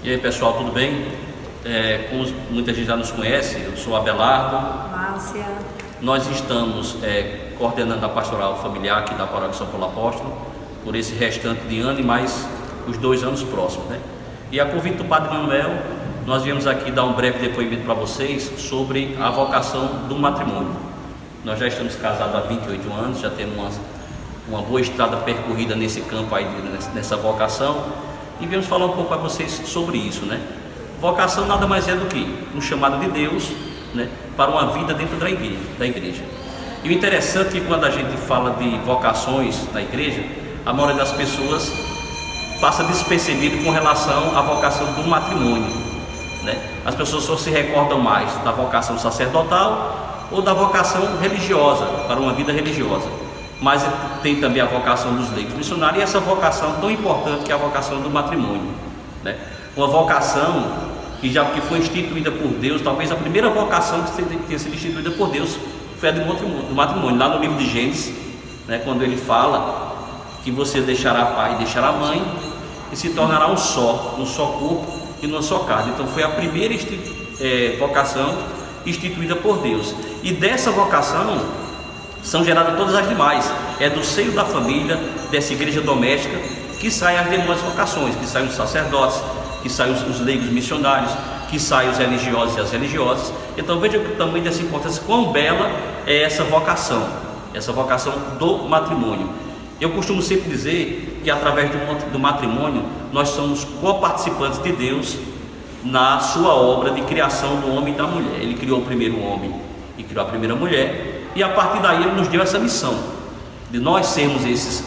E aí pessoal, tudo bem? Como muita gente já nos conhece, eu sou Abelardo. Márcia. Nós estamos coordenando a pastoral familiar aqui da Paróquia São Paulo Apóstolo por esse restante de ano e mais os 2 anos próximos, né? E a convite do Padre Manuel, nós viemos aqui dar um breve depoimento para vocês sobre a vocação do matrimônio. Nós já estamos casados há 28 anos, já temos uma boa estrada percorrida nesse campo aí, nessa vocação, e viemos falar um pouco para vocês sobre isso, né? Vocação nada mais é do que um chamado de Deus, né, para uma vida dentro da igreja. E o interessante é que quando a gente fala de vocações na igreja, a maioria das pessoas passa despercebido com relação à vocação do matrimônio, né? As pessoas só se recordam mais da vocação sacerdotal ou da vocação religiosa, para uma vida religiosa. Mas tem também a vocação dos leigos missionários e essa vocação tão importante que é a vocação do matrimônio, né? Uma vocação que foi instituída por Deus, talvez a primeira vocação que tenha sido instituída por Deus foi a do matrimônio. Lá no livro de Gênesis, né, quando ele fala que você deixará pai e deixará mãe e se tornará um só corpo e uma só carne. Então foi a primeira vocação instituída por Deus, e dessa vocação são geradas todas as demais. É do seio da família, dessa igreja doméstica, que saem as demais vocações, que saem os sacerdotes, que saem os leigos missionários, que saem os religiosos e as religiosas. Então veja o tamanho dessa importância, quão bela é essa vocação do matrimônio. Eu costumo sempre dizer que através do matrimônio nós somos co-participantes de Deus na sua obra de criação do homem e da mulher. Ele criou o primeiro homem e criou a primeira mulher, e a partir daí ele nos deu essa missão de nós sermos esses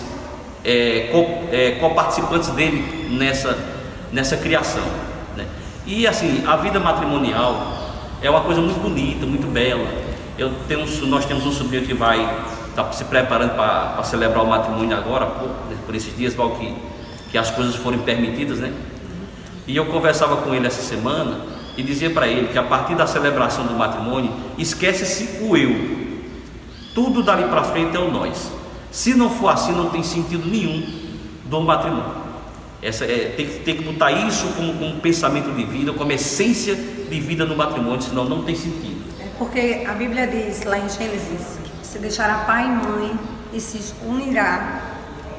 co-participantes dele nessa criação, né? E assim, a vida matrimonial é uma coisa muito bonita, muito bela. Nós temos um sobrinho que vai estar se preparando para celebrar o matrimônio agora, por esses dias, que as coisas forem permitidas, né? E eu conversava com ele essa semana e dizia para ele que a partir da celebração do matrimônio, esquece-se o eu. Tudo dali para frente é o nós. Se não for assim, não tem sentido nenhum do matrimônio. Tem que botar isso como um pensamento de vida, como essência de vida no matrimônio, senão não tem sentido. Porque a Bíblia diz lá em Gênesis que você deixará pai e mãe e se unirá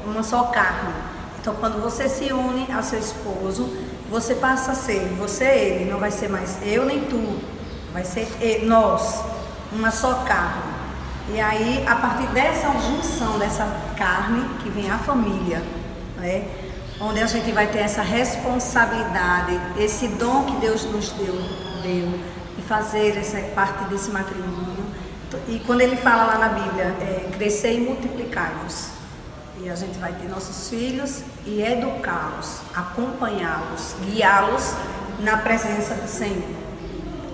uma só carne. Então quando você se une ao seu esposo, você passa a ser você, ele, não vai ser mais eu nem tu, vai ser nós, uma só carne. E aí, a partir dessa junção, dessa carne, que vem a família, né? Onde a gente vai ter essa responsabilidade, esse dom que Deus nos deu de fazer essa parte desse matrimônio. E quando ele fala lá na Bíblia, crescer e multiplicar-vos. E a gente vai ter nossos filhos e educá-los, acompanhá-los, guiá-los na presença do Senhor.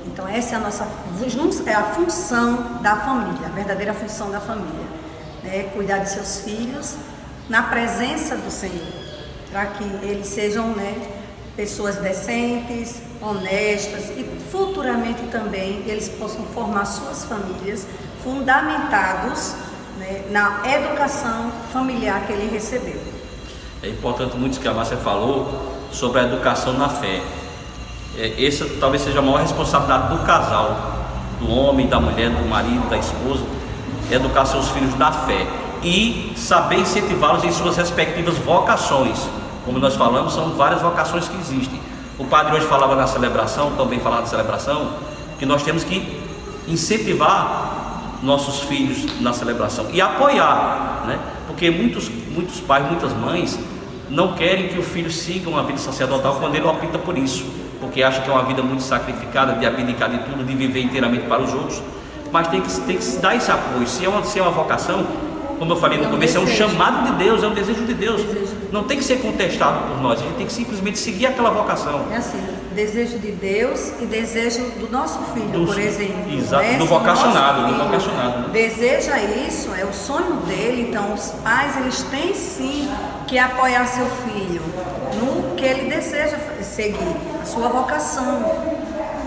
Então essa é a função da família, a verdadeira função da família, né? Cuidar de seus filhos na presença do Senhor, para que eles sejam, né, pessoas decentes, honestas, e futuramente também eles possam formar suas famílias fundamentados, né, na educação familiar que ele recebeu. É importante muito o que a Márcia falou sobre a educação na fé. Essa talvez seja a maior responsabilidade do casal, do homem, da mulher, do marido, da esposa, educar seus filhos na fé e saber incentivá-los em suas respectivas vocações. Como nós falamos, são várias vocações que existem. O padre hoje falava na celebração, também falava na celebração, que nós temos que incentivar nossos filhos na celebração e apoiar, né? Porque muitos pais, muitas mães não querem que o filho siga uma vida sacerdotal quando ele opta por isso, porque acha que é uma vida muito sacrificada, de abdicar de tudo, de viver inteiramente para os outros. Mas tem que se dar esse apoio. Se é uma vocação, como eu falei no começo, é um chamado de Deus, é um desejo de Deus. Não tem que ser contestado por nós, a gente tem que simplesmente seguir aquela vocação. É assim, desejo de Deus e desejo do nosso filho, por exemplo. Exato, né? Do vocacionado, né? Deseja isso, é o sonho dele. Então os pais, eles têm sim que apoiar seu filho no que ele deseja seguir, a sua vocação.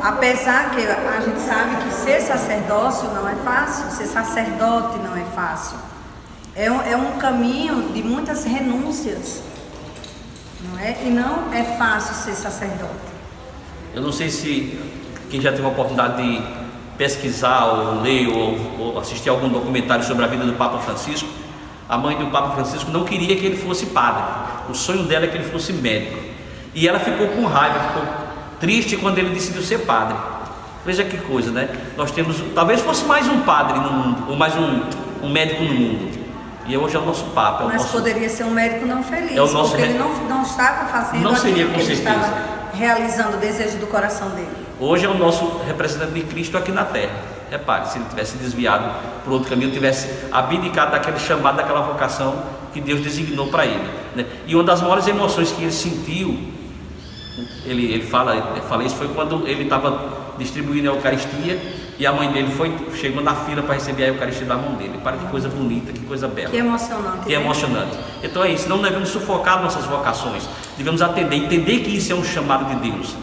Apesar que a gente sabe que ser sacerdócio não é fácil, ser sacerdote não é fácil. É um caminho de muitas renúncias. não é? E não é fácil ser sacerdote. Eu não sei se quem já teve a oportunidade de pesquisar ou ler ou assistir algum documentário sobre a vida do Papa Francisco. A mãe do Papa Francisco não queria que ele fosse padre. O sonho dela é que ele fosse médico. E ela ficou com raiva, ficou triste quando ele decidiu ser padre. Veja que coisa, né? Nós temos, talvez fosse mais um padre no mundo, ou mais um médico no mundo. E hoje é o nosso Papa. Mas poderia ser um médico não feliz, é o nosso porque ele não estava fazendo não seria, aquilo com que ele certeza. estava realizando o desejo do coração dele. Hoje é o nosso representante de Cristo aqui na terra. Repare, se ele tivesse desviado por outro caminho, tivesse abdicado daquele chamado, daquela vocação que Deus designou para ele, né? E uma das maiores emoções que ele sentiu, ele fala isso, foi quando ele estava distribuindo a Eucaristia e a mãe dele chegou na fila para receber a Eucaristia da mão dele. Para que coisa bonita, que coisa bela. Que emocionante. Que emocionante. Então é isso, não devemos sufocar nossas vocações, devemos entender que isso é um chamado de Deus,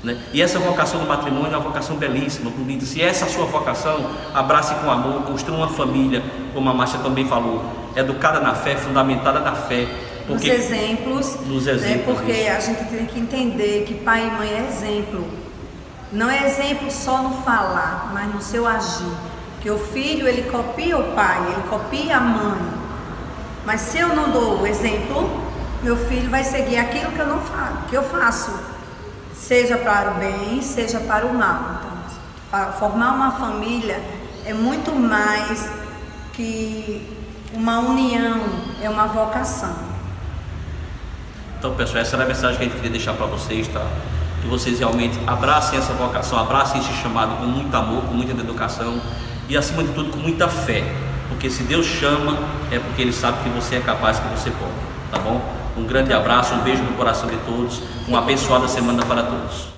né? E essa vocação do matrimônio é uma vocação belíssima, bonita. Se essa é a sua vocação, abrace com amor, construa uma família, como a Márcia também falou, educada na fé, fundamentada na fé. Nos exemplos, né? Porque a gente tem que entender que pai e mãe é exemplo. Não é exemplo só no falar, mas no seu agir. Porque o filho, ele copia o pai, ele copia a mãe. Mas se eu não dou o exemplo, meu filho vai seguir aquilo que eu faço. Seja para o bem, seja para o mal. Então, formar uma família é muito mais que uma união, é uma vocação. Então, pessoal, essa era a mensagem que a gente queria deixar para vocês, tá? Que vocês realmente abracem essa vocação, abracem esse chamado com muito amor, com muita educação e, acima de tudo, com muita fé. Porque se Deus chama, é porque Ele sabe que você é capaz, que você pode, tá bom? Um grande abraço, um beijo no coração de todos, uma abençoada semana para todos.